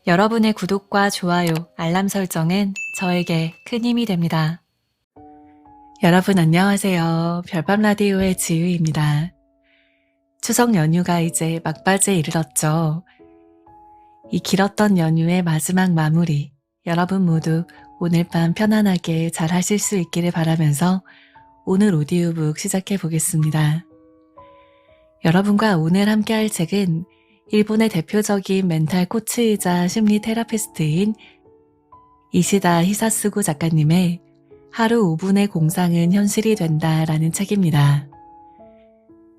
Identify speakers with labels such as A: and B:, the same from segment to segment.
A: 여러분의 구독과 좋아요, 알람 설정은 저에게 큰 힘이 됩니다. 여러분 안녕하세요. 별밤 라디오의 지유입니다. 추석 연휴가 이제 막바지에 이르렀죠. 이 길었던 연휴의 마지막 마무리, 여러분 모두 오늘 밤 편안하게 잘 하실 수 있기를 바라면서 오늘 오디오북 시작해 보겠습니다. 여러분과 오늘 함께 할 책은 일본의 대표적인 멘탈 코치이자 심리 테라피스트인 이시다 히사스고 작가님의 하루 5분의 공상은 현실이 된다라는 책입니다.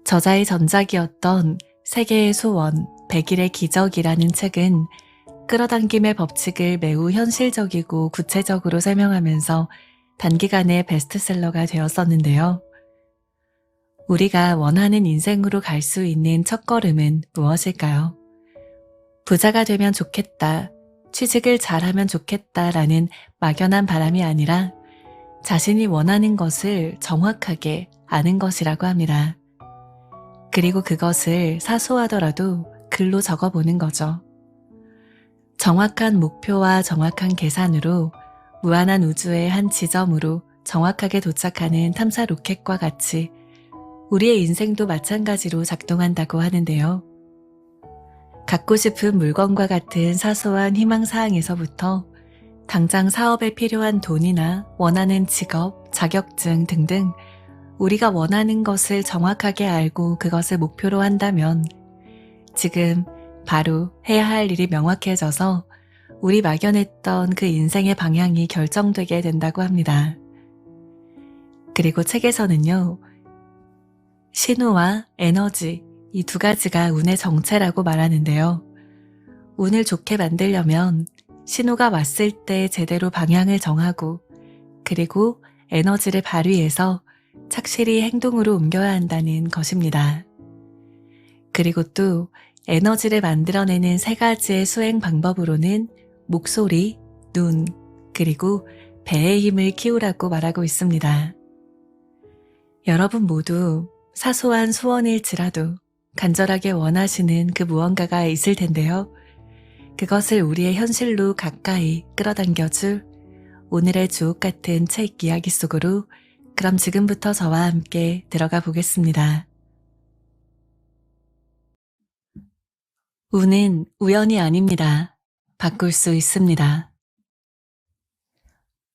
A: 저자의 전작이었던 세계의 소원, 100일의 기적이라는 책은 끌어당김의 법칙을 매우 현실적이고 구체적으로 설명하면서 단기간에 베스트셀러가 되었었는데요. 우리가 원하는 인생으로 갈 수 있는 첫걸음은 무엇일까요? 부자가 되면 좋겠다, 취직을 잘하면 좋겠다라는 막연한 바람이 아니라 자신이 원하는 것을 정확하게 아는 것이라고 합니다. 그리고 그것을 사소하더라도 글로 적어보는 거죠. 정확한 목표와 정확한 계산으로 무한한 우주의 한 지점으로 정확하게 도착하는 탐사 로켓과 같이 우리의 인생도 마찬가지로 작동한다고 하는데요. 갖고 싶은 물건과 같은 사소한 희망사항에서부터 당장 사업에 필요한 돈이나 원하는 직업, 자격증 등등 우리가 원하는 것을 정확하게 알고 그것을 목표로 한다면 지금 바로 해야 할 일이 명확해져서 우리 막연했던 그 인생의 방향이 결정되게 된다고 합니다. 그리고 책에서는요, 신호와 에너지, 이 두 가지가 운의 정체라고 말하는데요. 운을 좋게 만들려면 신호가 왔을 때 제대로 방향을 정하고 그리고 에너지를 발휘해서 착실히 행동으로 옮겨야 한다는 것입니다. 그리고 또 에너지를 만들어내는 세 가지의 수행 방법으로는 목소리, 눈, 그리고 배의 힘을 키우라고 말하고 있습니다. 여러분 모두 사소한 소원일지라도 간절하게 원하시는 그 무언가가 있을 텐데요. 그것을 우리의 현실로 가까이 끌어당겨줄 오늘의 주옥 같은 책 이야기 속으로 그럼 지금부터 저와 함께 들어가 보겠습니다. 운은 우연이 아닙니다. 바꿀 수 있습니다.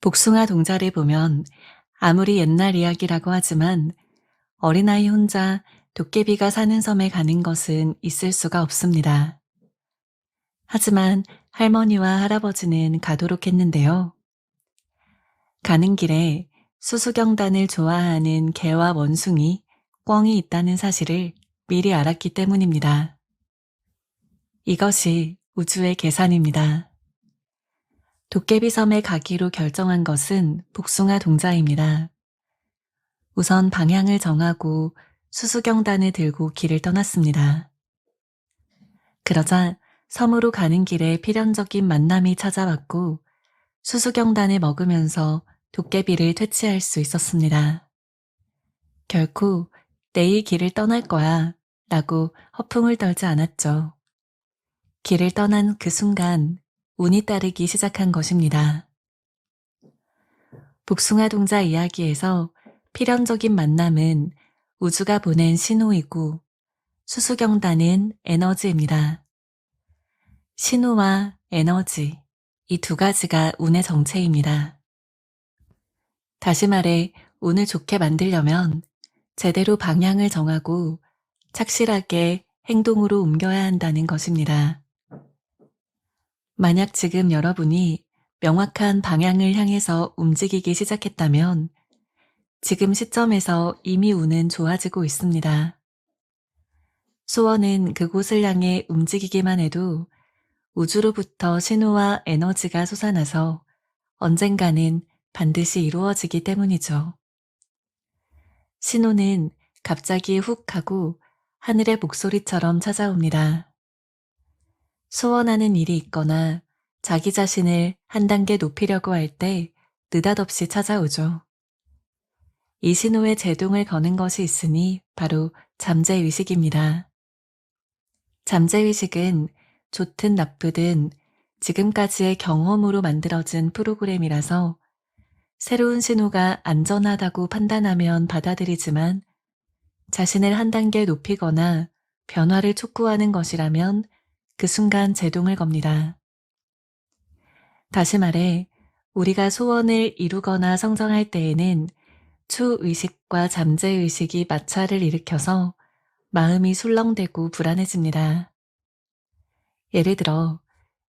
A: 복숭아 동자를 보면 아무리 옛날 이야기라고 하지만 어린아이 혼자 도깨비가 사는 섬에 가는 것은 있을 수가 없습니다. 하지만 할머니와 할아버지는 가도록 했는데요. 가는 길에 수수경단을 좋아하는 개와 원숭이, 꿩이 있다는 사실을 미리 알았기 때문입니다. 이것이 우주의 계산입니다. 도깨비 섬에 가기로 결정한 것은 복숭아 동자입니다. 우선 방향을 정하고 수수경단을 들고 길을 떠났습니다. 그러자 섬으로 가는 길에 필연적인 만남이 찾아왔고 수수경단을 먹으면서 도깨비를 퇴치할 수 있었습니다. 결코 내일 길을 떠날 거야 라고 허풍을 떨지 않았죠. 길을 떠난 그 순간 운이 따르기 시작한 것입니다. 복숭아 동자 이야기에서 필연적인 만남은 우주가 보낸 신호이고 수수경단은 에너지입니다. 신호와 에너지, 이 두 가지가 운의 정체입니다. 다시 말해 운을 좋게 만들려면 제대로 방향을 정하고 착실하게 행동으로 옮겨야 한다는 것입니다. 만약 지금 여러분이 명확한 방향을 향해서 움직이기 시작했다면 지금 시점에서 이미 운은 좋아지고 있습니다. 소원은 그곳을 향해 움직이기만 해도 우주로부터 신호와 에너지가 솟아나서 언젠가는 반드시 이루어지기 때문이죠. 신호는 갑자기 훅 하고 하늘의 목소리처럼 찾아옵니다. 소원하는 일이 있거나 자기 자신을 한 단계 높이려고 할 때 느닷없이 찾아오죠. 이 신호에 제동을 거는 것이 있으니 바로 잠재의식입니다. 잠재의식은 좋든 나쁘든 지금까지의 경험으로 만들어진 프로그램이라서 새로운 신호가 안전하다고 판단하면 받아들이지만 자신을 한 단계 높이거나 변화를 촉구하는 것이라면 그 순간 제동을 겁니다. 다시 말해, 우리가 소원을 이루거나 성장할 때에는 초의식과 잠재의식이 마찰을 일으켜서 마음이 술렁대고 불안해집니다. 예를 들어,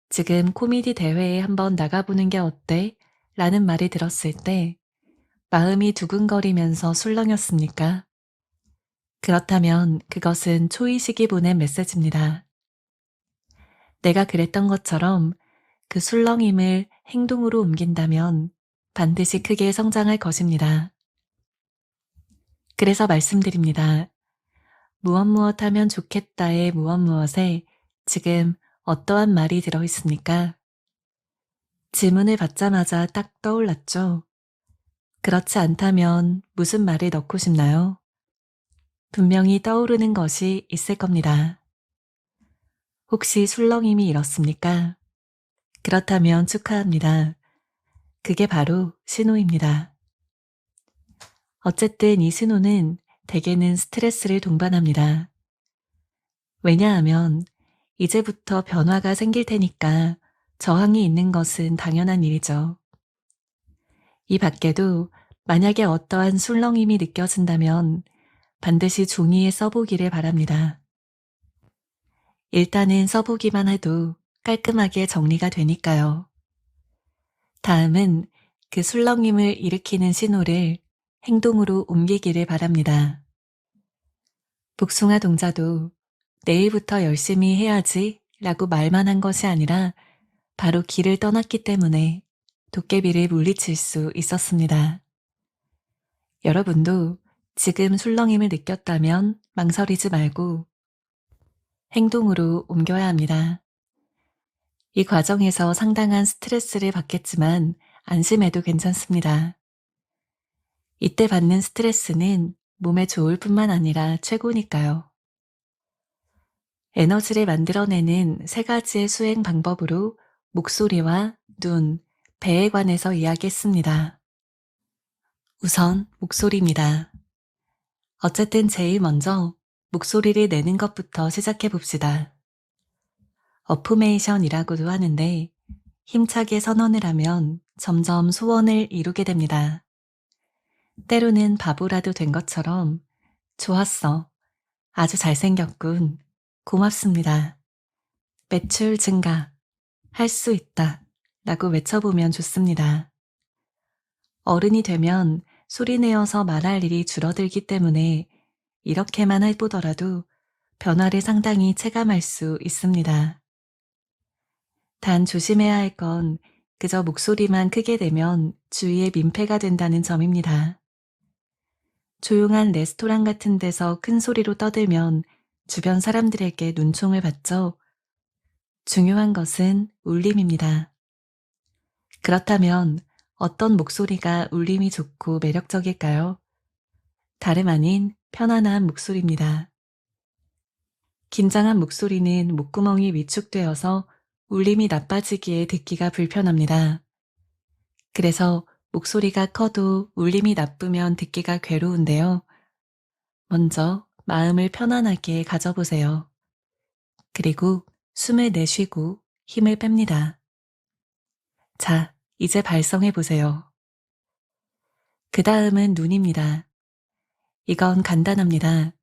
A: 지금 코미디 대회에 한번 나가보는 게 어때? 라는 말을 들었을 때 마음이 두근거리면서 술렁였습니까? 그렇다면 그것은 초의식이 보낸 메시지입니다. 내가 그랬던 것처럼 그 술렁임을 행동으로 옮긴다면 반드시 크게 성장할 것입니다. 그래서 말씀드립니다. 무엇 하면 좋겠다의 무엇에 지금 어떠한 말이 들어 있습니까? 질문을 받자마자 딱 떠올랐죠? 그렇지 않다면 무슨 말을 넣고 싶나요? 분명히 떠오르는 것이 있을 겁니다. 혹시 술렁임이 이렇습니까? 그렇다면 축하합니다. 그게 바로 신호입니다. 어쨌든 이 신호는 대개는 스트레스를 동반합니다. 왜냐하면 이제부터 변화가 생길 테니까 저항이 있는 것은 당연한 일이죠. 이 밖에도 만약에 어떠한 술렁임이 느껴진다면 반드시 종이에 써보기를 바랍니다. 일단은 써보기만 해도 깔끔하게 정리가 되니까요. 다음은 그 술렁임을 일으키는 신호를 행동으로 옮기기를 바랍니다. 복숭아 동자도 내일부터 열심히 해야지 라고 말만 한 것이 아니라 바로 길을 떠났기 때문에 도깨비를 물리칠 수 있었습니다. 여러분도 지금 술렁임을 느꼈다면 망설이지 말고 행동으로 옮겨야 합니다. 이 과정에서 상당한 스트레스를 받겠지만 안심해도 괜찮습니다. 이때 받는 스트레스는 몸에 좋을 뿐만 아니라 최고니까요. 에너지를 만들어내는 3가지의 수행 방법으로 목소리와 눈, 배에 관해서 이야기했습니다. 우선 목소리입니다. 어쨌든 제일 먼저 목소리를 내는 것부터 시작해 봅시다. 어포메이션이라고도 하는데 힘차게 선언을 하면 점점 소원을 이루게 됩니다. 때로는 바보라도 된 것처럼 좋았어. 아주 잘생겼군. 고맙습니다. 매출 증가. 할 수 있다. 라고 외쳐보면 좋습니다. 어른이 되면 소리내어서 말할 일이 줄어들기 때문에 이렇게만 해보더라도 변화를 상당히 체감할 수 있습니다. 단 조심해야 할 건 그저 목소리만 크게 내면 주위에 민폐가 된다는 점입니다. 조용한 레스토랑 같은 데서 큰 소리로 떠들면 주변 사람들에게 눈총을 받죠. 중요한 것은 울림입니다. 그렇다면 어떤 목소리가 울림이 좋고 매력적일까요? 다름 아닌 편안한 목소리입니다. 긴장한 목소리는 목구멍이 위축되어서 울림이 나빠지기에 듣기가 불편합니다. 그래서 목소리가 커도 울림이 나쁘면 듣기가 괴로운데요. 먼저 마음을 편안하게 가져보세요. 그리고 숨을 내쉬고 힘을 뺍니다. 자, 이제 발성해 보세요. 그 다음은 눈입니다. 이건 간단합니다.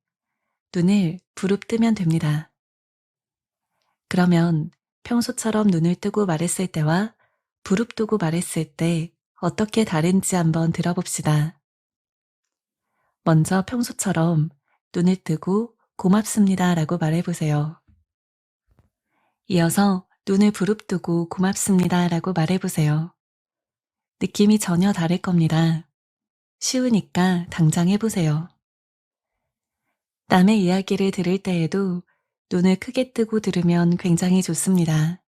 A: 눈을 부릅뜨면 됩니다. 그러면 평소처럼 눈을 뜨고 말했을 때와 부릅뜨고 말했을 때 어떻게 다른지 한번 들어봅시다. 먼저 평소처럼 눈을 뜨고 고맙습니다 라고 말해보세요. 이어서 눈을 부릅뜨고 고맙습니다 라고 말해보세요. 느낌이 전혀 다를 겁니다. 쉬우니까 당장 해보세요. 남의 이야기를 들을 때에도 눈을 크게 뜨고 들으면 굉장히 좋습니다.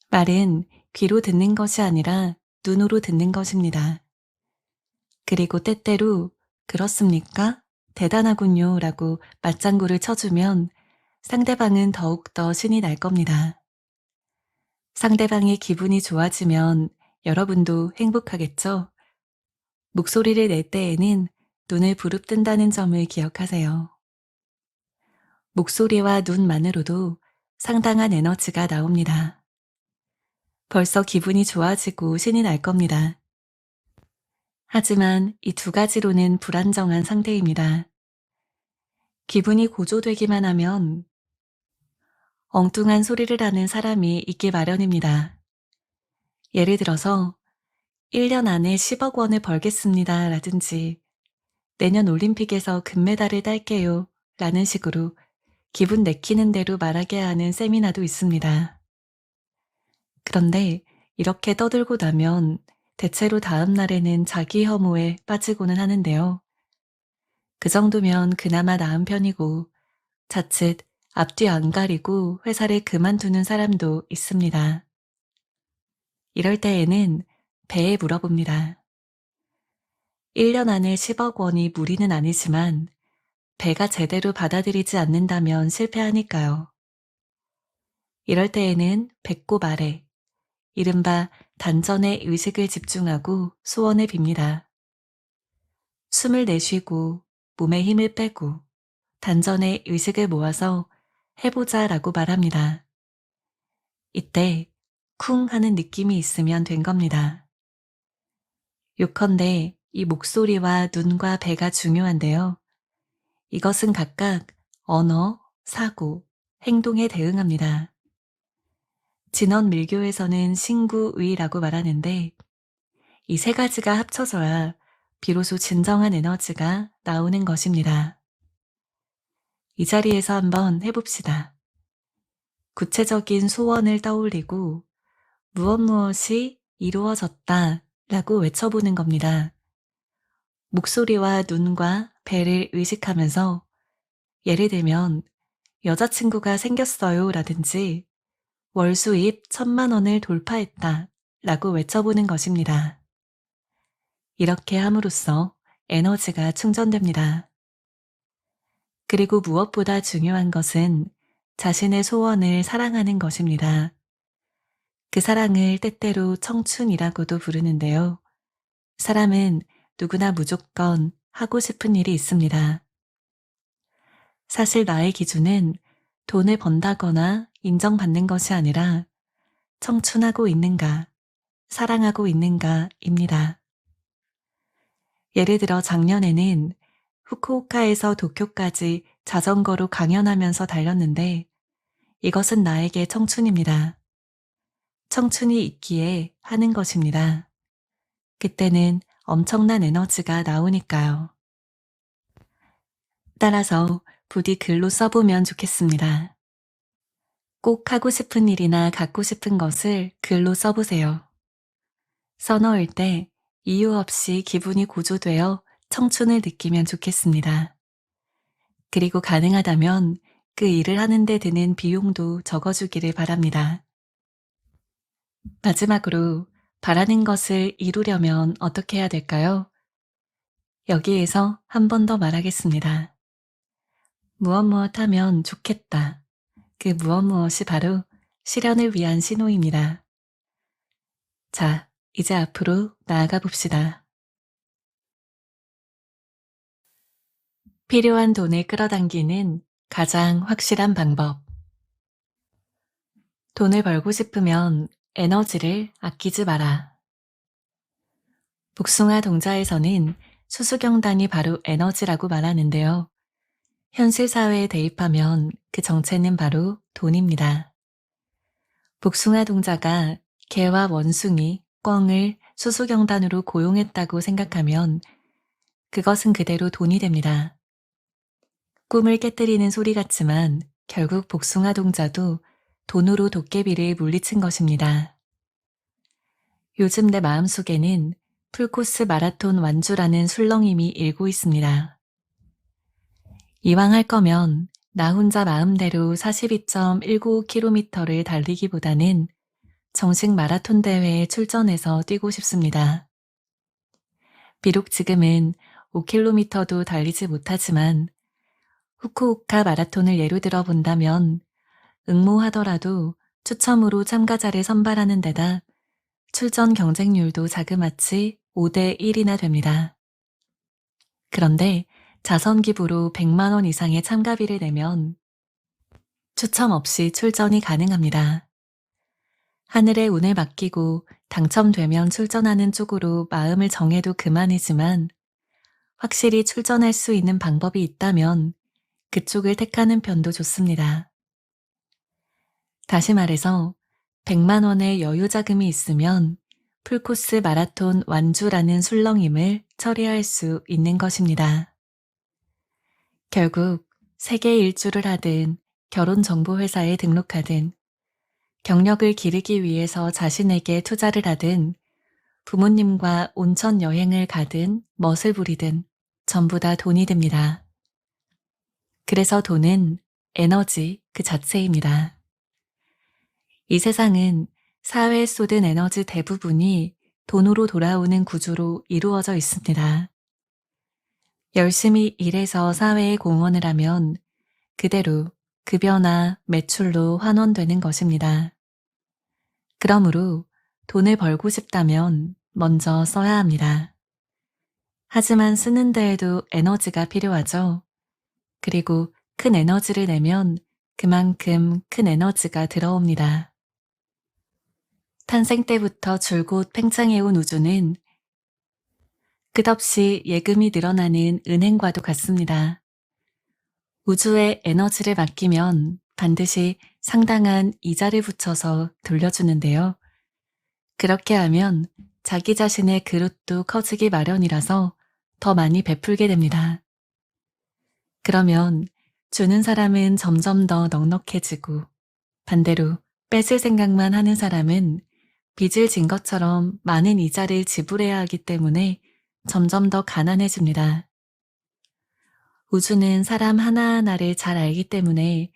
A: 말은 귀로 듣는 것이 아니라 눈으로 듣는 것입니다. 그리고 때때로 그렇습니까? 대단하군요 라고 맞장구를 쳐주면 상대방은 더욱더 신이 날 겁니다. 상대방의 기분이 좋아지면 여러분도 행복하겠죠? 목소리를 낼 때에는 눈을 부릅뜬다는 점을 기억하세요. 목소리와 눈만으로도 상당한 에너지가 나옵니다. 벌써 기분이 좋아지고 신이 날 겁니다. 하지만 이 두 가지로는 불안정한 상태입니다. 기분이 고조되기만 하면 엉뚱한 소리를 하는 사람이 있기 마련입니다. 예를 들어서 1년 안에 10억 원을 벌겠습니다 라든지 내년 올림픽에서 금메달을 딸게요 라는 식으로 기분 내키는 대로 말하게 하는 세미나도 있습니다. 그런데 이렇게 떠들고 나면 대체로 다음 날에는 자기 혐오에 빠지고는 하는데요. 그 정도면 그나마 나은 편이고 자칫 앞뒤 안 가리고 회사를 그만두는 사람도 있습니다. 이럴 때에는 배에 물어봅니다. 1년 안에 10억 원이 무리는 아니지만 배가 제대로 받아들이지 않는다면 실패하니까요. 이럴 때에는 배꼽 아래, 이른바 단전에 의식을 집중하고 소원을 빕니다. 숨을 내쉬고 몸에 힘을 빼고 단전에 의식을 모아서 해보자 라고 말합니다. 이때 쿵 하는 느낌이 있으면 된 겁니다. 요컨대 이 목소리와 눈과 배가 중요한데요. 이것은 각각 언어, 사고, 행동에 대응합니다. 진원 밀교에서는 신구의라고 말하는데 이 세 가지가 합쳐져야 비로소 진정한 에너지가 나오는 것입니다. 이 자리에서 한번 해봅시다. 구체적인 소원을 떠올리고 무엇이 이루어졌다 라고 외쳐보는 겁니다. 목소리와 눈과 배를 의식하면서 예를 들면 여자친구가 생겼어요 라든지 월 수입 1,000만 원을 돌파했다 라고 외쳐보는 것입니다. 이렇게 함으로써 에너지가 충전됩니다. 그리고 무엇보다 중요한 것은 자신의 소원을 사랑하는 것입니다. 그 사랑을 때때로 청춘이라고도 부르는데요. 사람은 누구나 무조건 하고 싶은 일이 있습니다. 사실 나의 기준은 돈을 번다거나 인정받는 것이 아니라 청춘하고 있는가, 사랑하고 있는가입니다. 예를 들어 작년에는 후쿠오카에서 도쿄까지 자전거로 강연하면서 달렸는데 이것은 나에게 청춘입니다. 청춘이 있기에 하는 것입니다. 그때는 엄청난 에너지가 나오니까요. 따라서 부디 글로 써보면 좋겠습니다. 꼭 하고 싶은 일이나 갖고 싶은 것을 글로 써보세요. 써넣을 때 이유 없이 기분이 고조되어 청춘을 느끼면 좋겠습니다. 그리고 가능하다면 그 일을 하는데 드는 비용도 적어주기를 바랍니다. 마지막으로 바라는 것을 이루려면 어떻게 해야 될까요? 여기에서 한 번 더 말하겠습니다. 무엇 하면 좋겠다. 그 무엇이 바로 실현을 위한 신호입니다. 자, 이제 앞으로 나아가 봅시다. 필요한 돈을 끌어당기는 가장 확실한 방법. 돈을 벌고 싶으면 에너지를 아끼지 마라. 복숭아 동자에서는 수수경단이 바로 에너지라고 말하는데요. 현실 사회에 대입하면 그 정체는 바로 돈입니다. 복숭아 동자가 개와 원숭이, 꿩을 수수경단으로 고용했다고 생각하면 그것은 그대로 돈이 됩니다. 꿈을 깨뜨리는 소리 같지만 결국 복숭아 동자도 돈으로 도깨비를 물리친 것입니다. 요즘 내 마음속에는 풀코스 마라톤 완주라는 술렁임이 일고 있습니다. 이왕 할 거면 나 혼자 마음대로 42.195km를 달리기보다는 정식 마라톤 대회에 출전해서 뛰고 싶습니다. 비록 지금은 5km도 달리지 못하지만 후쿠오카 마라톤을 예로 들어 본다면 응모하더라도 추첨으로 참가자를 선발하는 데다 출전 경쟁률도 자그마치 5대 1이나 됩니다. 그런데 자선 기부로 100만 원 이상의 참가비를 내면 추첨 없이 출전이 가능합니다. 하늘의 운을 맡기고 당첨되면 출전하는 쪽으로 마음을 정해도 그만이지만 확실히 출전할 수 있는 방법이 있다면 그쪽을 택하는 편도 좋습니다. 다시 말해서 100만 원의 여유 자금이 있으면 풀코스 마라톤 완주라는 술렁임을 처리할 수 있는 것입니다. 결국 세계 일주를 하든 결혼정보회사에 등록하든 경력을 기르기 위해서 자신에게 투자를 하든 부모님과 온천 여행을 가든 멋을 부리든 전부 다 돈이 듭니다. 그래서 돈은 에너지 그 자체입니다. 이 세상은 사회에 쏟은 에너지 대부분이 돈으로 돌아오는 구조로 이루어져 있습니다. 열심히 일해서 사회에 공헌을 하면 그대로 급여나 매출로 환원되는 것입니다. 그러므로 돈을 벌고 싶다면 먼저 써야 합니다. 하지만 쓰는 데에도 에너지가 필요하죠. 그리고 큰 에너지를 내면 그만큼 큰 에너지가 들어옵니다. 탄생 때부터 줄곧 팽창해온 우주는 끝없이 예금이 늘어나는 은행과도 같습니다. 우주에 에너지를 맡기면 반드시 상당한 이자를 붙여서 돌려주는데요. 그렇게 하면 자기 자신의 그릇도 커지기 마련이라서 더 많이 베풀게 됩니다. 그러면 주는 사람은 점점 더 넉넉해지고 반대로 뺏을 생각만 하는 사람은 빚을 진 것처럼 많은 이자를 지불해야 하기 때문에 점점 더 가난해집니다. 우주는 사람 하나하나를 잘 알기 때문에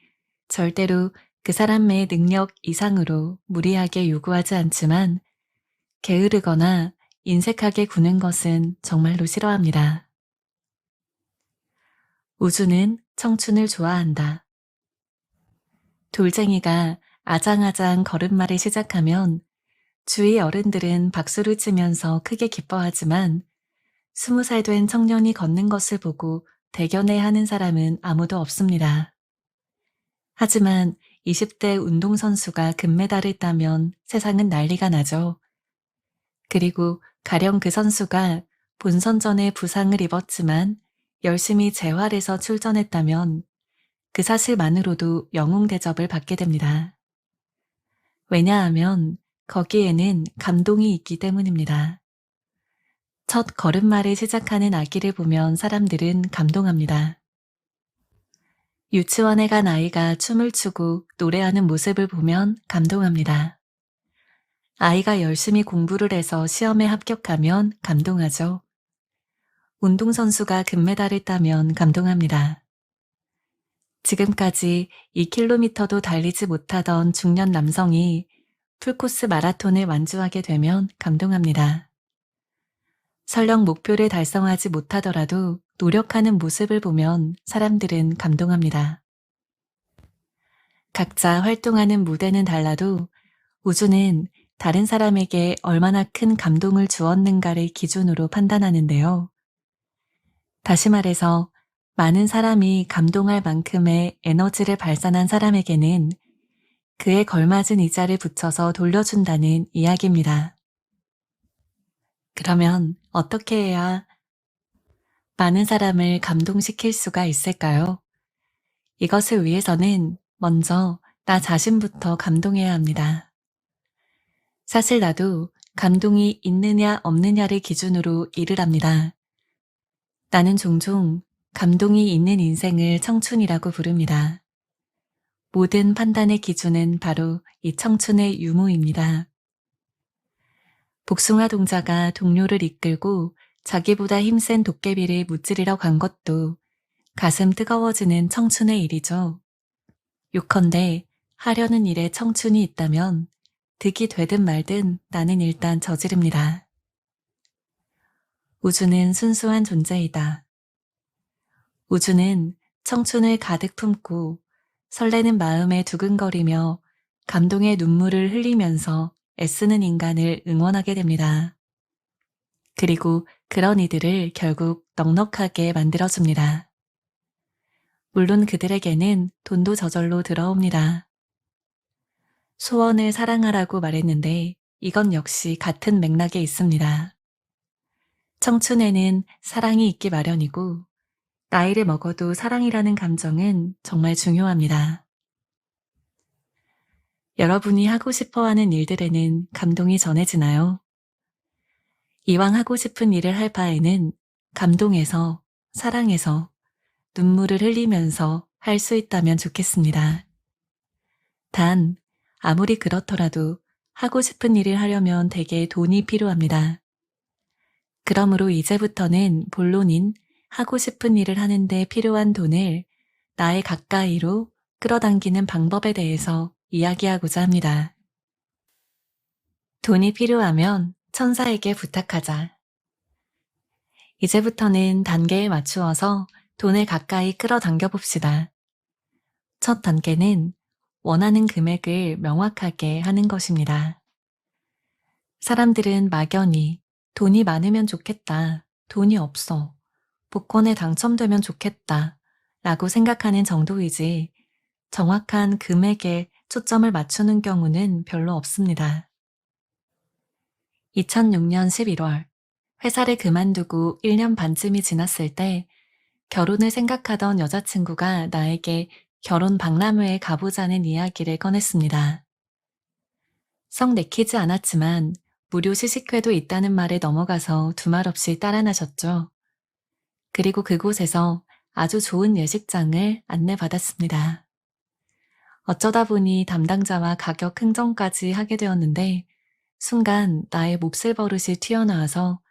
A: 절대로 그 사람의 능력 이상으로 무리하게 요구하지 않지만 게으르거나 인색하게 구는 것은 정말로 싫어합니다. 우주는 청춘을 좋아한다. 돌쟁이가 아장아장 걸음마를 시작하면 주위 어른들은 박수를 치면서 크게 기뻐하지만 20살 된 청년이 걷는 것을 보고 대견해하는 사람은 아무도 없습니다. 하지만 20대 운동선수가 금메달을 따면 세상은 난리가 나죠. 그리고 가령 그 선수가 본선전에 부상을 입었지만 열심히 재활해서 출전했다면 그 사실만으로도 영웅 대접을 받게 됩니다. 왜냐하면 거기에는 감동이 있기 때문입니다. 첫 걸음마를 시작하는 아기를 보면 사람들은 감동합니다. 유치원에 간 아이가 춤을 추고 노래하는 모습을 보면 감동합니다. 아이가 열심히 공부를 해서 시험에 합격하면 감동하죠. 운동선수가 금메달을 따면 감동합니다. 지금까지 2km도 달리지 못하던 중년 남성이 풀코스 마라톤을 완주하게 되면 감동합니다. 설령 목표를 달성하지 못하더라도 노력하는 모습을 보면 사람들은 감동합니다. 각자 활동하는 무대는 달라도 우주는 다른 사람에게 얼마나 큰 감동을 주었는가를 기준으로 판단하는데요. 다시 말해서 많은 사람이 감동할 만큼의 에너지를 발산한 사람에게는 그에 걸맞은 이자를 붙여서 돌려준다는 이야기입니다. 그러면 어떻게 해야 많은 사람을 감동시킬 수가 있을까요? 이것을 위해서는 먼저 나 자신부터 감동해야 합니다. 사실 나도 감동이 있느냐 없느냐를 기준으로 일을 합니다. 나는 종종 감동이 있는 인생을 청춘이라고 부릅니다. 모든 판단의 기준은 바로 이 청춘의 유무입니다. 복숭아 동자가 동료를 이끌고 자기보다 힘센 도깨비를 무찌르러 간 것도 가슴 뜨거워지는 청춘의 일이죠. 요컨대 하려는 일에 청춘이 있다면 득이 되든 말든 나는 일단 저지릅니다. 우주는 순수한 존재이다. 우주는 청춘을 가득 품고 설레는 마음에 두근거리며 감동의 눈물을 흘리면서 애쓰는 인간을 응원하게 됩니다. 그리고 그런 이들을 결국 넉넉하게 만들어줍니다. 물론 그들에게는 돈도 저절로 들어옵니다. 소원을 사랑하라고 말했는데 이건 역시 같은 맥락에 있습니다. 청춘에는 사랑이 있기 마련이고 나이를 먹어도 사랑이라는 감정은 정말 중요합니다. 여러분이 하고 싶어 하는 일들에는 감동이 전해지나요? 이왕 하고 싶은 일을 할 바에는 감동해서, 사랑해서, 눈물을 흘리면서 할 수 있다면 좋겠습니다. 단, 아무리 그렇더라도 하고 싶은 일을 하려면 대개 돈이 필요합니다. 그러므로 이제부터는 본론인 하고 싶은 일을 하는데 필요한 돈을 나의 가까이로 끌어당기는 방법에 대해서 이야기하고자 합니다. 돈이 필요하면 천사에게 부탁하자. 이제부터는 단계에 맞추어서 돈을 가까이 끌어당겨 봅시다. 첫 단계는 원하는 금액을 명확하게 하는 것입니다. 사람들은 막연히 돈이 많으면 좋겠다, 돈이 없어, 복권에 당첨되면 좋겠다 라고 생각하는 정도이지 정확한 금액에 초점을 맞추는 경우는 별로 없습니다. 2006년 11월 회사를 그만두고 1년 반쯤이 지났을 때 결혼을 생각하던 여자친구가 나에게 결혼 박람회에 가보자는 이야기를 꺼냈습니다. 썩 내키지 않았지만 무료 시식회도 있다는 말에 넘어가서 두말 없이 따라 나셨죠. 그리고 그곳에서 아주 좋은 예식장을 안내받았습니다. 어쩌다 보니 담당자와 가격 흥정까지 하게 되었는데 순간 나의 몹쓸 버릇이 튀어나와서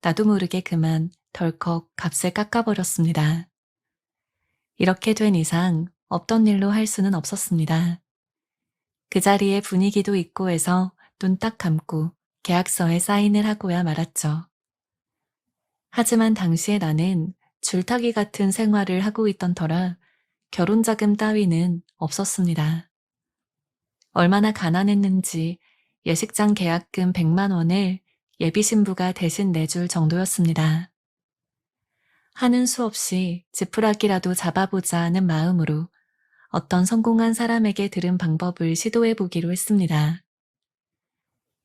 A: 나도 모르게 그만 덜컥 값을 깎아버렸습니다. 이렇게 된 이상 없던 일로 할 수는 없었습니다. 그 자리에 분위기도 있고 해서 눈 딱 감고 계약서에 사인을 하고야 말았죠. 하지만 당시에 나는 줄타기 같은 생활을 하고 있던 터라 결혼자금 따위는 없었습니다. 얼마나 가난했는지 예식장 계약금 100만 원을 예비 신부가 대신 내줄 정도였습니다. 하는 수 없이 지푸라기라도 잡아보자 하는 마음으로 어떤 성공한 사람에게 들은 방법을 시도해 보기로 했습니다.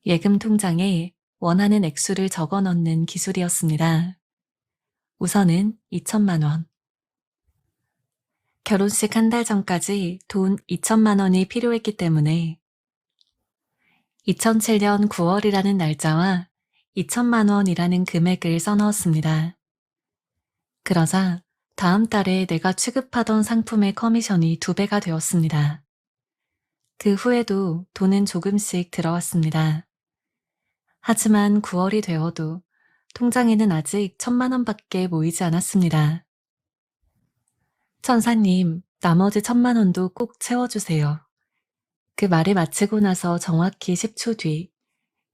A: 예금 통장에 원하는 액수를 적어 넣는 기술이었습니다. 우선은 2천만 원. 결혼식 한 달 전까지 돈 2천만 원이 필요했기 때문에 2007년 9월이라는 날짜와 2천만 원이라는 금액을 써넣었습니다. 그러자 다음 달에 내가 취급하던 상품의 커미션이 2배가 되었습니다. 그 후에도 돈은 조금씩 들어왔습니다. 하지만 9월이 되어도 통장에는 아직 1천만 원밖에 모이지 않았습니다. 천사님, 나머지 1천만 원도 꼭 채워주세요. 그 말을 마치고 나서 정확히 10초 뒤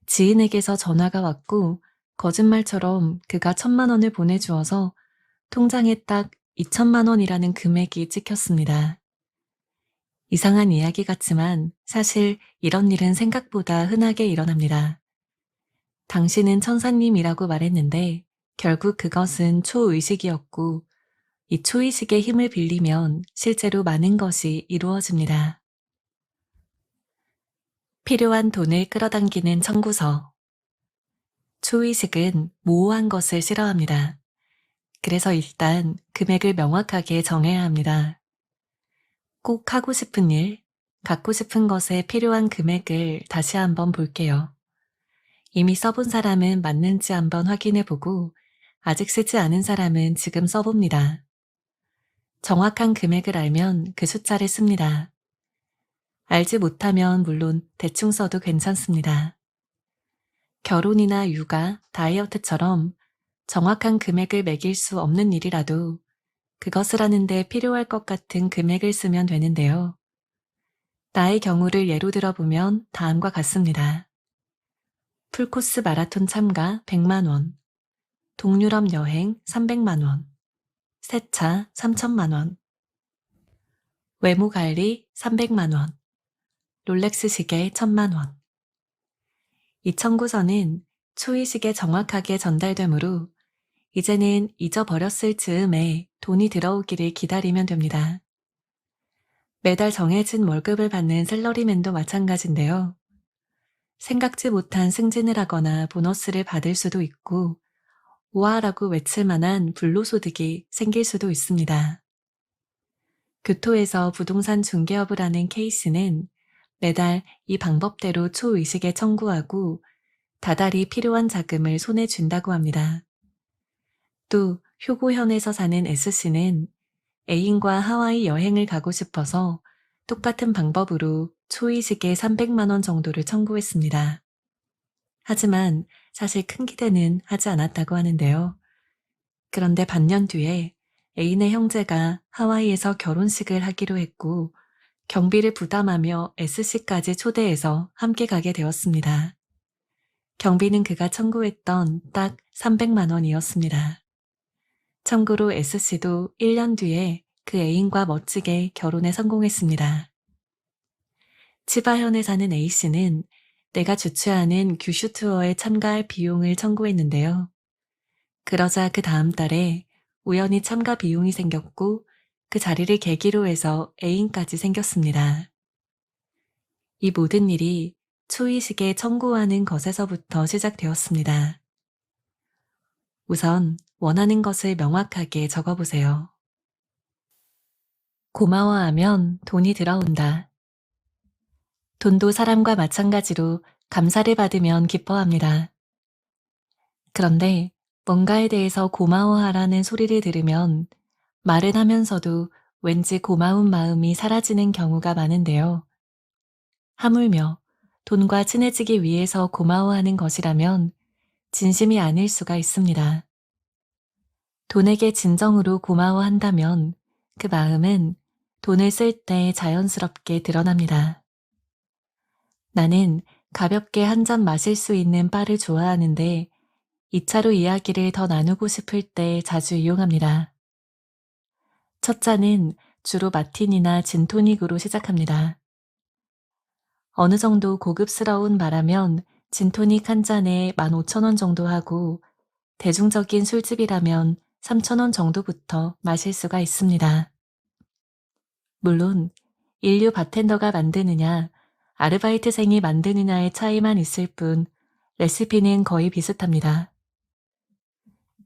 A: 지인에게서 전화가 왔고 거짓말처럼 그가 1천만 원을 보내주어서 통장에 딱 2천만 원이라는 금액이 찍혔습니다. 이상한 이야기 같지만 사실 이런 일은 생각보다 흔하게 일어납니다. 당신은 천사님이라고 말했는데 결국 그것은 초의식이었고 이 초의식의 힘을 빌리면 실제로 많은 것이 이루어집니다. 필요한 돈을 끌어당기는 청구서. 초의식은 모호한 것을 싫어합니다. 그래서 일단 금액을 명확하게 정해야 합니다. 꼭 하고 싶은 일, 갖고 싶은 것에 필요한 금액을 다시 한번 볼게요. 이미 써본 사람은 맞는지 한번 확인해보고 아직 쓰지 않은 사람은 지금 써봅니다. 정확한 금액을 알면 그 숫자를 씁니다. 알지 못하면 물론 대충 써도 괜찮습니다. 결혼이나 육아, 다이어트처럼 정확한 금액을 매길 수 없는 일이라도 그것을 하는데 필요할 것 같은 금액을 쓰면 되는데요. 나의 경우를 예로 들어보면 다음과 같습니다. 풀코스 마라톤 참가 100만 원, 동유럽 여행 300만 원, 새 차 3천만 원, 외모 관리 300만 원, 롤렉스 시계 1,000만 원. 이 청구서는 초이식에 정확하게 전달되므로 이제는 잊어버렸을 즈음에 돈이 들어오기를 기다리면 됩니다. 매달 정해진 월급을 받는 샐러리맨도 마찬가지인데요. 생각지 못한 승진을 하거나 보너스를 받을 수도 있고 우아라고 외칠 만한 불로소득이 생길 수도 있습니다. 교토에서 부동산 중개업을 하는 케이스는 매달 이 방법대로 초의식에 청구하고 다달이 필요한 자금을 손에 쥔다고 합니다. 또 효고현에서 사는 S씨는 애인과 하와이 여행을 가고 싶어서 똑같은 방법으로 초이식에 300만 원 정도를 청구했습니다. 하지만 사실 큰 기대는 하지 않았다고 하는데요. 그런데 반년 뒤에 애인의 형제가 하와이에서 결혼식을 하기로 했고 경비를 부담하며 S씨까지 초대해서 함께 가게 되었습니다. 경비는 그가 청구했던 딱 300만 원이었습니다. 참고로 S씨도 1년 뒤에 그 애인과 멋지게 결혼에 성공했습니다. 치바현에 사는 A씨는 내가 주최하는 규슈 투어에 참가할 비용을 청구했는데요. 그러자 그 다음 달에 우연히 참가 비용이 생겼고 그 자리를 계기로 해서 애인까지 생겼습니다. 이 모든 일이 초이식에 청구하는 것에서부터 시작되었습니다. 우선 원하는 것을 명확하게 적어보세요. 고마워하면 돈이 들어온다. 돈도 사람과 마찬가지로 감사를 받으면 기뻐합니다. 그런데 뭔가에 대해서 고마워하라는 소리를 들으면 말은 하면서도 왠지 고마운 마음이 사라지는 경우가 많은데요. 하물며 돈과 친해지기 위해서 고마워하는 것이라면 진심이 아닐 수가 있습니다. 돈에게 진정으로 고마워한다면 그 마음은 돈을 쓸 때 자연스럽게 드러납니다. 나는 가볍게 한 잔 마실 수 있는 바를 좋아하는데 2차로 이야기를 더 나누고 싶을 때 자주 이용합니다. 첫 잔은 주로 마티니나 진토닉으로 시작합니다. 어느 정도 고급스러운 바라면 진토닉 한 잔에 15,000원 정도 하고 대중적인 술집이라면 3,000원 정도부터 마실 수가 있습니다. 물론 인류 바텐더가 만드느냐 아르바이트생이 만드느냐의 차이만 있을 뿐 레시피는 거의 비슷합니다.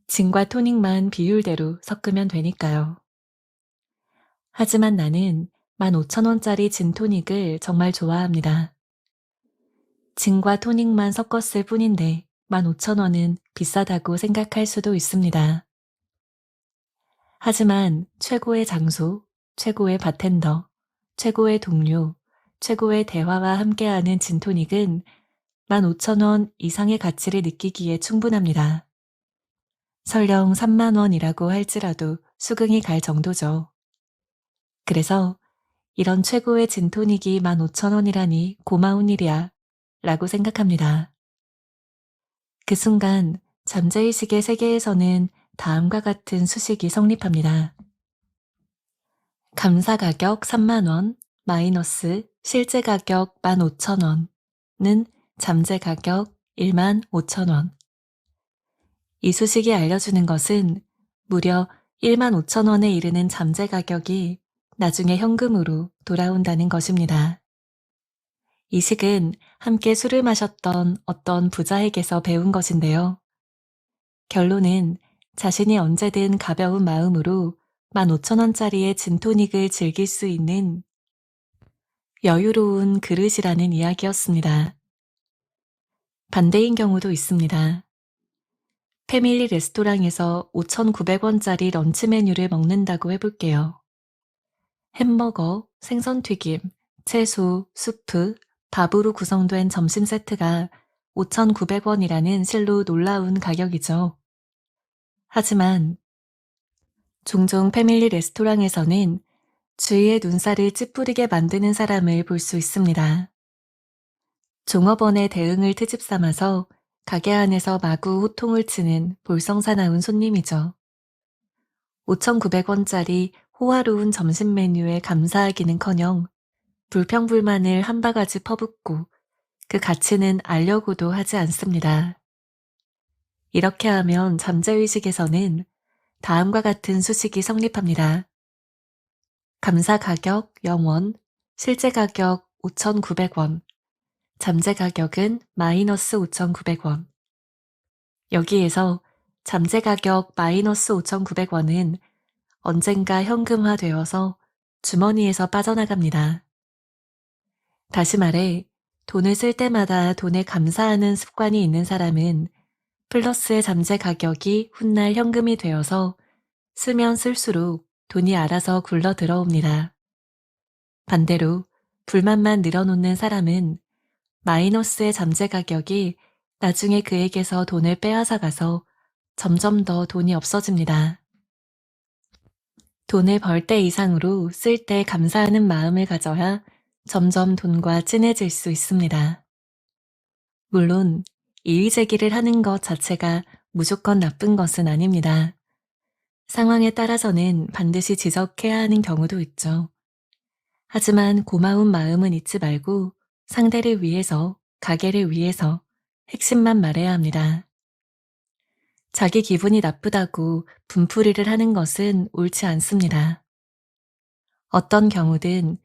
A: 진과 토닉만 비율대로 섞으면 되니까요. 하지만 나는 15,000원짜리 진토닉을 정말 좋아합니다. 진과 토닉만 섞었을 뿐인데 15,000원은 비싸다고 생각할 수도 있습니다. 하지만 최고의 장소, 최고의 바텐더, 최고의 동료, 최고의 대화와 함께하는 진토닉은 15,000원 이상의 가치를 느끼기에 충분합니다. 설령 3만 원이라고 할지라도 수긍이 갈 정도죠. 그래서 이런 최고의 진토닉이 15,000원이라니 고마운 일이야 라고 생각합니다. 그 순간 잠재의식의 세계에서는 다음과 같은 수식이 성립합니다. 감사 가격 3만 원 마이너스 실제 가격 15,000원은 잠재 가격 15,000원. 이 수식이 알려주는 것은 무려 15,000원에 이르는 잠재 가격이 나중에 현금으로 돌아온다는 것입니다. 이 식은 함께 술을 마셨던 어떤 부자에게서 배운 것인데요. 결론은 자신이 언제든 가벼운 마음으로 15,000원짜리의 진토닉을 즐길 수 있는 여유로운 그릇이라는 이야기였습니다. 반대인 경우도 있습니다. 패밀리 레스토랑에서 5,900원짜리 런치 메뉴를 먹는다고 해볼게요. 햄버거, 생선튀김, 채소, 수프, 밥으로 구성된 점심 세트가 5,900원이라는 실로 놀라운 가격이죠. 하지만 종종 패밀리 레스토랑에서는 주위의 눈살을 찌푸리게 만드는 사람을 볼 수 있습니다. 종업원의 대응을 트집 삼아서 가게 안에서 마구 호통을 치는 볼썽사나운 손님이죠. 5,900원짜리 호화로운 점심 메뉴에 감사하기는커녕 불평불만을 한 바가지 퍼붓고 그 가치는 알려고도 하지 않습니다. 이렇게 하면 잠재의식에서는 다음과 같은 수식이 성립합니다. 감사 가격 0원, 실제 가격 5,900원, 잠재 가격은 마이너스 5,900원. 여기에서 잠재 가격 마이너스 5,900원은 언젠가 현금화되어서 주머니에서 빠져나갑니다. 다시 말해, 돈을 쓸 때마다 돈에 감사하는 습관이 있는 사람은 플러스의 잠재 가격이 훗날 현금이 되어서 쓰면 쓸수록 돈이 알아서 굴러 들어옵니다. 반대로 불만만 늘어놓는 사람은 마이너스의 잠재 가격이 나중에 그에게서 돈을 빼앗아 가서 점점 더 돈이 없어집니다. 돈을 벌 때 이상으로 쓸 때 감사하는 마음을 가져야 점점 돈과 친해질 수 있습니다. 물론 이의제기를 하는 것 자체가 무조건 나쁜 것은 아닙니다. 상황에 따라서는 반드시 지적해야 하는 경우도 있죠. 하지만 고마운 마음은 잊지 말고 상대를 위해서, 가게를 위해서 핵심만 말해야 합니다. 자기 기분이 나쁘다고 분풀이를 하는 것은 옳지 않습니다. 어떤 경우든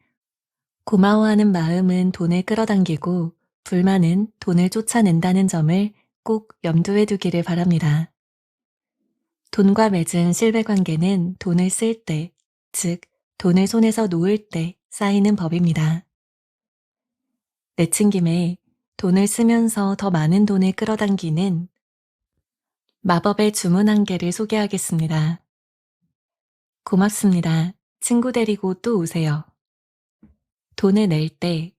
A: 고마워하는 마음은 돈을 끌어당기고 불만은 돈을 쫓아낸다는 점을 꼭 염두에 두기를 바랍니다. 돈과 맺은 신뢰관계는 돈을 쓸 때, 즉 돈을 손에서 놓을 때 쌓이는 법입니다. 내친 김에 돈을 쓰면서 더 많은 돈을 끌어당기는 마법의 주문 한 개를 소개하겠습니다. 고맙습니다. 친구 데리고 또 오세요. 돈을 낼 때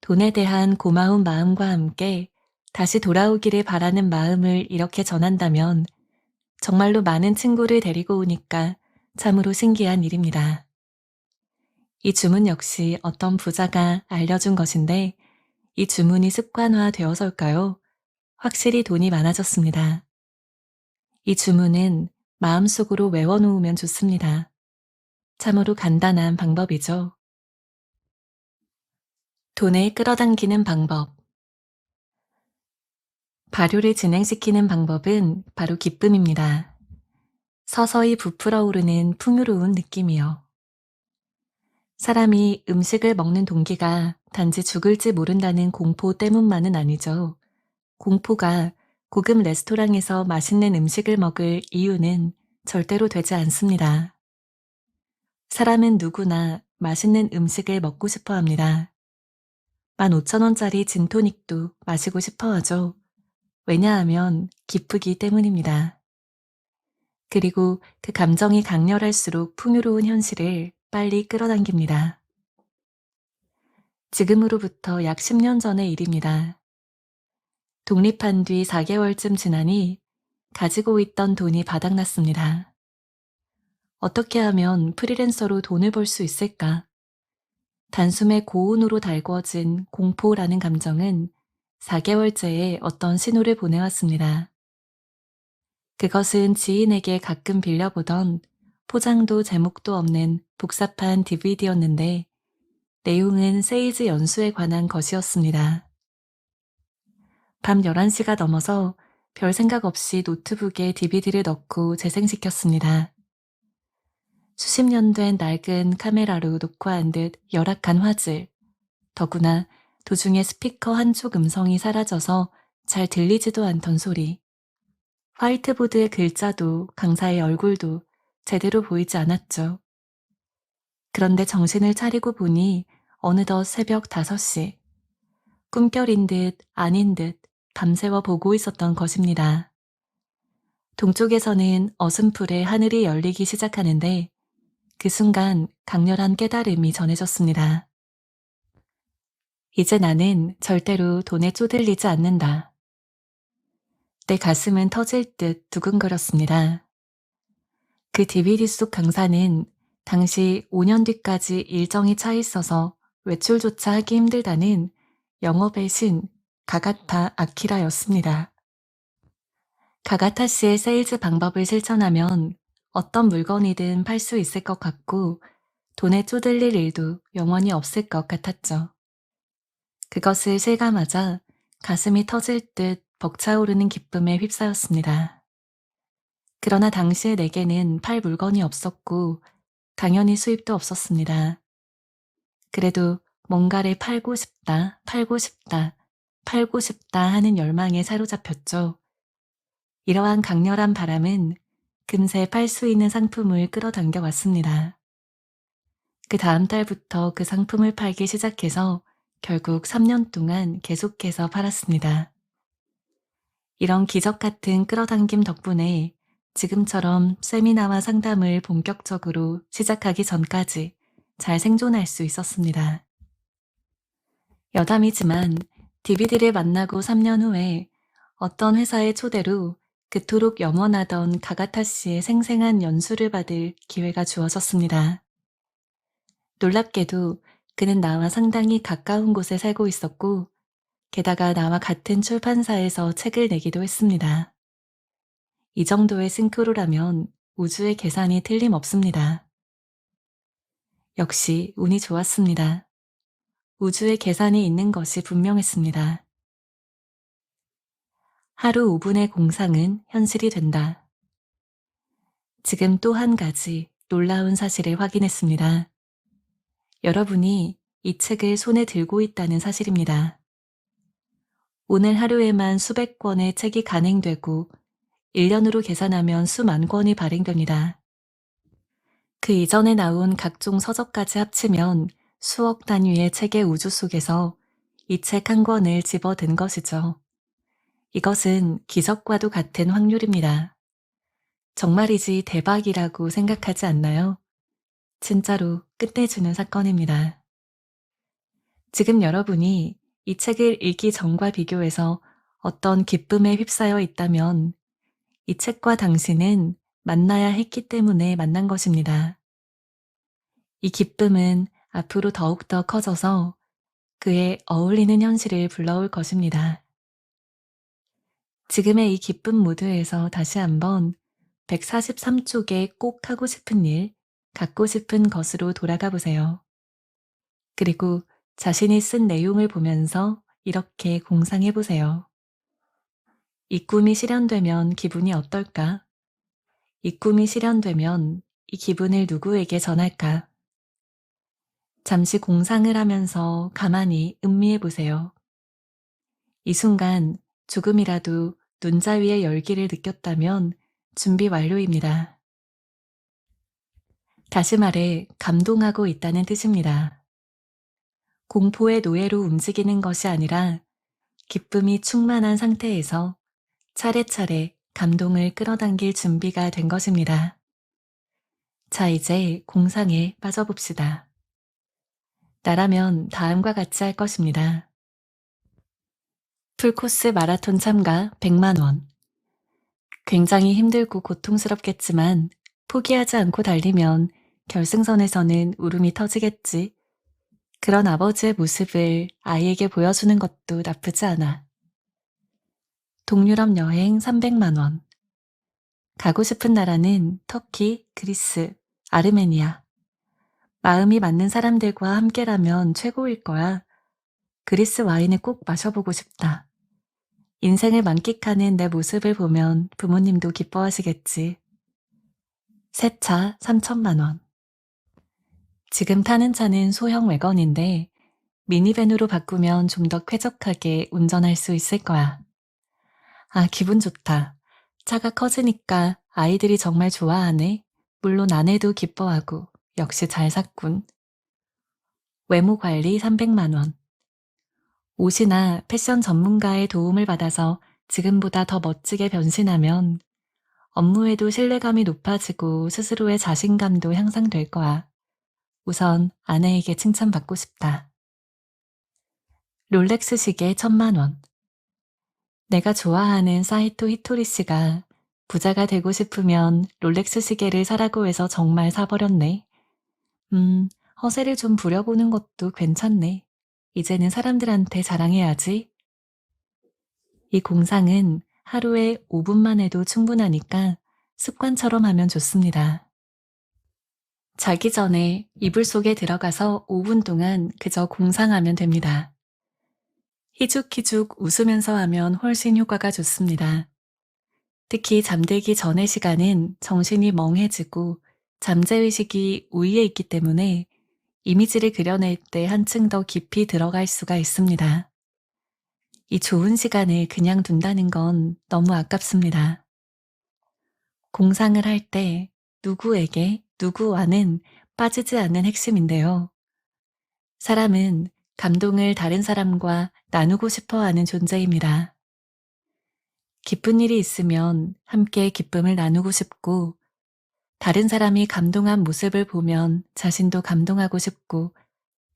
A: 돈에 대한 고마운 마음과 함께 다시 돌아오기를 바라는 마음을 이렇게 전한다면 정말로 많은 친구를 데리고 오니까 참으로 신기한 일입니다. 이 주문 역시 어떤 부자가 알려준 것인데 이 주문이 습관화되어서일까요? 확실히 돈이 많아졌습니다. 이 주문은 마음속으로 외워놓으면 좋습니다. 참으로 간단한 방법이죠. 돈을 끌어당기는 방법. 발효를 진행시키는 방법은 바로 기쁨입니다. 서서히 부풀어 오르는 풍요로운 느낌이요. 사람이 음식을 먹는 동기가 단지 죽을지 모른다는 공포 때문만은 아니죠. 공포가 고급 레스토랑에서 맛있는 음식을 먹을 이유는 절대로 되지 않습니다. 사람은 누구나 맛있는 음식을 먹고 싶어 합니다. 15,000원짜리 진토닉도 마시고 싶어 하죠. 왜냐하면 기쁘기 때문입니다. 그리고 그 감정이 강렬할수록 풍요로운 현실을 빨리 끌어당깁니다. 지금으로부터 약 10년 전의 일입니다. 독립한 뒤 4개월쯤 지나니 가지고 있던 돈이 바닥났습니다. 어떻게 하면 프리랜서로 돈을 벌 수 있을까? 단숨에 고온으로 달구어진 공포라는 감정은 4개월째에 어떤 신호를 보내왔습니다. 그것은 지인에게 가끔 빌려보던 포장도 제목도 없는 복잡한 DVD였는데 내용은 세이즈 연수에 관한 것이었습니다. 밤 11시가 넘어서 별 생각 없이 노트북에 DVD를 넣고 재생시켰습니다. 수십 년 된 낡은 카메라로 녹화한 듯 열악한 화질, 더구나 도중에 스피커 한쪽 음성이 사라져서 잘 들리지도 않던 소리, 화이트보드의 글자도 강사의 얼굴도 제대로 보이지 않았죠. 그런데 정신을 차리고 보니 어느덧 새벽 5시, 꿈결인 듯 아닌 듯 밤새워 보고 있었던 것입니다. 동쪽에서는 어슴풀에 하늘이 열리기 시작하는데 그 순간 강렬한 깨달음이 전해졌습니다. 이제 나는 절대로 돈에 쪼들리지 않는다. 내 가슴은 터질 듯 두근거렸습니다. 그 DVD 속 강사는 당시 5년 뒤까지 일정이 차 있어서 외출조차 하기 힘들다는 영업의 신 가가타 아키라였습니다. 가가타 씨의 세일즈 방법을 실천하면 어떤 물건이든 팔 수 있을 것 같고 돈에 쪼들릴 일도 영원히 없을 것 같았죠. 그것을 실감하자 가슴이 터질 듯 벅차오르는 기쁨에 휩싸였습니다. 그러나 당시에 내게는 팔 물건이 없었고 당연히 수입도 없었습니다. 그래도 뭔가를 팔고 싶다, 팔고 싶다, 팔고 싶다 하는 열망에 사로잡혔죠. 이러한 강렬한 바람은 금세 팔 수 있는 상품을 끌어당겨 왔습니다. 그 다음 달부터 그 상품을 팔기 시작해서 결국 3년 동안 계속해서 팔았습니다. 이런 기적 같은 끌어당김 덕분에 지금처럼 세미나와 상담을 본격적으로 시작하기 전까지 잘 생존할 수 있었습니다. 여담이지만 DVD를 만나고 3년 후에 어떤 회사의 초대로 그토록 염원하던 가가타 씨의 생생한 연수를 받을 기회가 주어졌습니다. 놀랍게도 그는 나와 상당히 가까운 곳에 살고 있었고 게다가 나와 같은 출판사에서 책을 내기도 했습니다. 이 정도의 싱크로라면 우주의 계산이 틀림없습니다. 역시 운이 좋았습니다. 우주의 계산이 있는 것이 분명했습니다. 하루 5분의 공상은 현실이 된다. 지금 또 한 가지 놀라운 사실을 확인했습니다. 여러분이 이 책을 손에 들고 있다는 사실입니다. 오늘 하루에만 수백 권의 책이 간행되고 1년으로 계산하면 수만 권이 발행됩니다. 그 이전에 나온 각종 서적까지 합치면 수억 단위의 책의 우주 속에서 이 책 한 권을 집어든 것이죠. 이것은 기적과도 같은 확률입니다. 정말이지 대박이라고 생각하지 않나요? 진짜로 끝내주는 사건입니다. 지금 여러분이 이 책을 읽기 전과 비교해서 어떤 기쁨에 휩싸여 있다면 이 책과 당신은 만나야 했기 때문에 만난 것입니다. 이 기쁨은 앞으로 더욱더 커져서 그에 어울리는 현실을 불러올 것입니다. 지금의 이 기쁨 모드에서 다시 한번 143쪽에 꼭 하고 싶은 일, 갖고 싶은 것으로 돌아가 보세요. 그리고 자신이 쓴 내용을 보면서 이렇게 공상해 보세요. 이 꿈이 실현되면 기분이 어떨까? 이 꿈이 실현되면 이 기분을 누구에게 전할까? 잠시 공상을 하면서 가만히 음미해 보세요. 이 순간 조금이라도 눈자 위의 열기를 느꼈다면 준비 완료입니다. 다시 말해 감동하고 있다는 뜻입니다. 공포의 노예로 움직이는 것이 아니라 기쁨이 충만한 상태에서 차례차례 감동을 끌어당길 준비가 된 것입니다. 자, 이제 공상에 빠져봅시다. 나라면 다음과 같이 할 것입니다. 풀코스 마라톤 참가 100만 원. 굉장히 힘들고 고통스럽겠지만 포기하지 않고 달리면 결승선에서는 울음이 터지겠지. 그런 아버지의 모습을 아이에게 보여주는 것도 나쁘지 않아. 동유럽 여행 300만 원. 가고 싶은 나라는 터키, 그리스, 아르메니아. 마음이 맞는 사람들과 함께라면 최고일 거야. 그리스 와인을 꼭 마셔보고 싶다. 인생을 만끽하는 내 모습을 보면 부모님도 기뻐하시겠지. 새 차 3천만 원. 지금 타는 차는 소형 외건인데 미니밴으로 바꾸면 좀 더 쾌적하게 운전할 수 있을 거야. 아, 기분 좋다. 차가 커지니까 아이들이 정말 좋아하네. 물론 아내도 기뻐하고 역시 잘 샀군. 외모 관리 300만 원. 옷이나 패션 전문가의 도움을 받아서 지금보다 더 멋지게 변신하면 업무에도 신뢰감이 높아지고 스스로의 자신감도 향상될 거야. 우선 아내에게 칭찬받고 싶다. 롤렉스 시계 1,000만 원. 내가 좋아하는 사이토 히토리 씨가 부자가 되고 싶으면 롤렉스 시계를 사라고 해서 정말 사버렸네. 허세를 좀 부려보는 것도 괜찮네. 이제는 사람들한테 자랑해야지. 이 공상은 하루에 5분만 해도 충분하니까 습관처럼 하면 좋습니다. 자기 전에 이불 속에 들어가서 5분 동안 그저 공상하면 됩니다. 희죽희죽 웃으면서 하면 훨씬 효과가 좋습니다. 특히 잠들기 전의 시간은 정신이 멍해지고 잠재의식이 우위에 있기 때문에 이미지를 그려낼 때 한층 더 깊이 들어갈 수가 있습니다. 이 좋은 시간을 그냥 둔다는 건 너무 아깝습니다. 공상을 할 때 누구에게, 누구와는 빠지지 않는 핵심인데요. 사람은 감동을 다른 사람과 나누고 싶어 하는 존재입니다. 기쁜 일이 있으면 함께 기쁨을 나누고 싶고, 다른 사람이 감동한 모습을 보면 자신도 감동하고 싶고,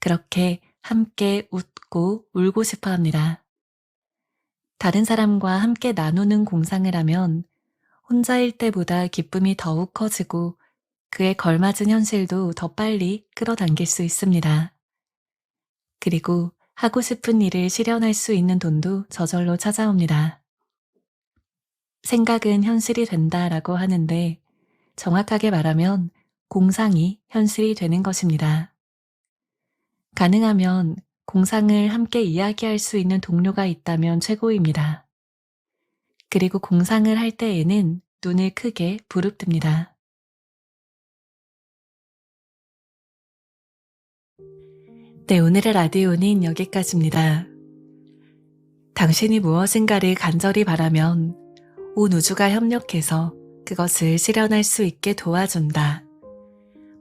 A: 그렇게 함께 웃고 울고 싶어 합니다. 다른 사람과 함께 나누는 공상을 하면 혼자일 때보다 기쁨이 더욱 커지고 그에 걸맞은 현실도 더 빨리 끌어당길 수 있습니다. 그리고 하고 싶은 일을 실현할 수 있는 돈도 저절로 찾아옵니다. 생각은 현실이 된다라고 하는데 정확하게 말하면 공상이 현실이 되는 것입니다. 가능하면 공상을 함께 이야기할 수 있는 동료가 있다면 최고입니다. 그리고 공상을 할 때에는 눈을 크게 부릅뜨립니다. 네, 오늘의 라디오는 여기까지입니다. 당신이 무엇인가를 간절히 바라면 온 우주가 협력해서 그것을 실현할 수 있게 도와준다.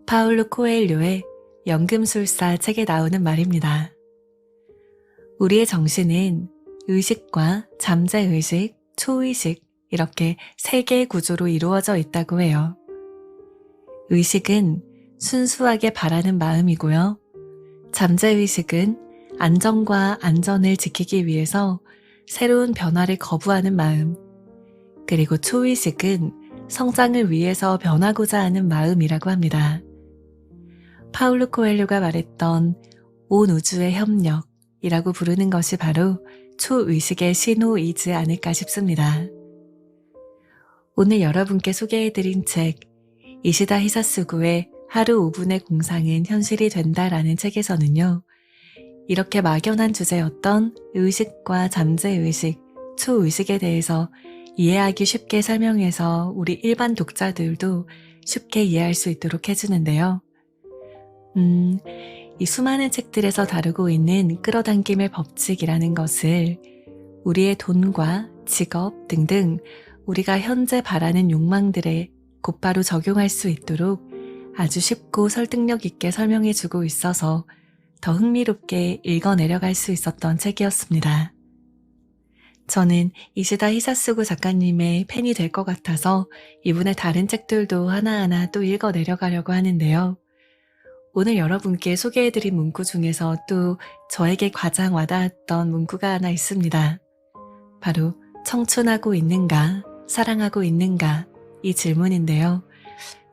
A: 파울루 코엘료의 연금술사 책에 나오는 말입니다. 우리의 정신은 의식과 잠재의식, 초의식 이렇게 세 개의 구조로 이루어져 있다고 해요. 의식은 순수하게 바라는 마음이고요. 잠재의식은 안정과 안전을 지키기 위해서 새로운 변화를 거부하는 마음, 그리고 초의식은 성장을 위해서 변하고자 하는 마음이라고 합니다. 파울루 코엘료가 말했던 온 우주의 협력이라고 부르는 것이 바로 초의식의 신호이지 않을까 싶습니다. 오늘 여러분께 소개해드린 책 이시다 히사스구의 하루 5분의 공상은 현실이 된다라는 책에서는요. 이렇게 막연한 주제였던 의식과 잠재의식, 초의식에 대해서 이해하기 쉽게 설명해서 우리 일반 독자들도 쉽게 이해할 수 있도록 해주는데요. 이 수많은 책들에서 다루고 있는 끌어당김의 법칙이라는 것을 우리의 돈과 직업 등등 우리가 현재 바라는 욕망들에 곧바로 적용할 수 있도록 아주 쉽고 설득력 있게 설명해주고 있어서 더 흥미롭게 읽어내려갈 수 있었던 책이었습니다. 저는 이시다 히사스구 작가님의 팬이 될 것 같아서 이분의 다른 책들도 하나하나 또 읽어내려가려고 하는데요. 오늘 여러분께 소개해드린 문구 중에서 또 저에게 가장 와닿았던 문구가 하나 있습니다. 바로 청춘하고 있는가, 사랑하고 있는가 이 질문인데요.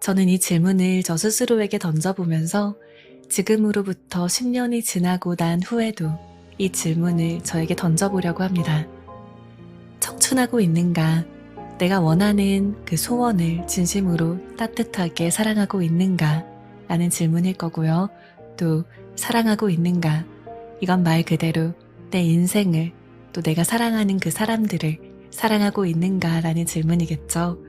A: 저는 이 질문을 저 스스로에게 던져보면서 지금으로부터 10년이 지나고 난 후에도 이 질문을 저에게 던져보려고 합니다. 청춘하고 있는가? 내가 원하는 그 소원을 진심으로 따뜻하게 사랑하고 있는가? 라는 질문일 거고요. 또 사랑하고 있는가? 이건 말 그대로 내 인생을 또 내가 사랑하는 그 사람들을 사랑하고 있는가? 라는 질문이겠죠.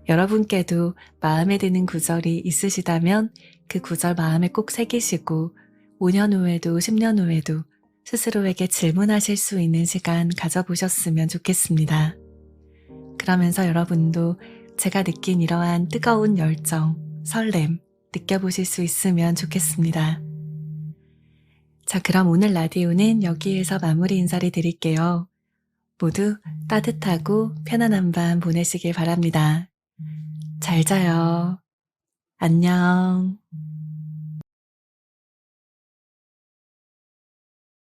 A: 여러분께도 마음에 드는 구절이 있으시다면 그 구절 마음에 꼭 새기시고 5년 후에도 10년 후에도 스스로에게 질문하실 수 있는 시간 가져보셨으면 좋겠습니다. 그러면서 여러분도 제가 느낀 이러한 뜨거운 열정, 설렘 느껴보실 수 있으면 좋겠습니다. 자, 그럼 오늘 라디오는 여기에서 마무리 인사를 드릴게요. 모두 따뜻하고 편안한 밤 보내시길 바랍니다. 잘 자요. 안녕.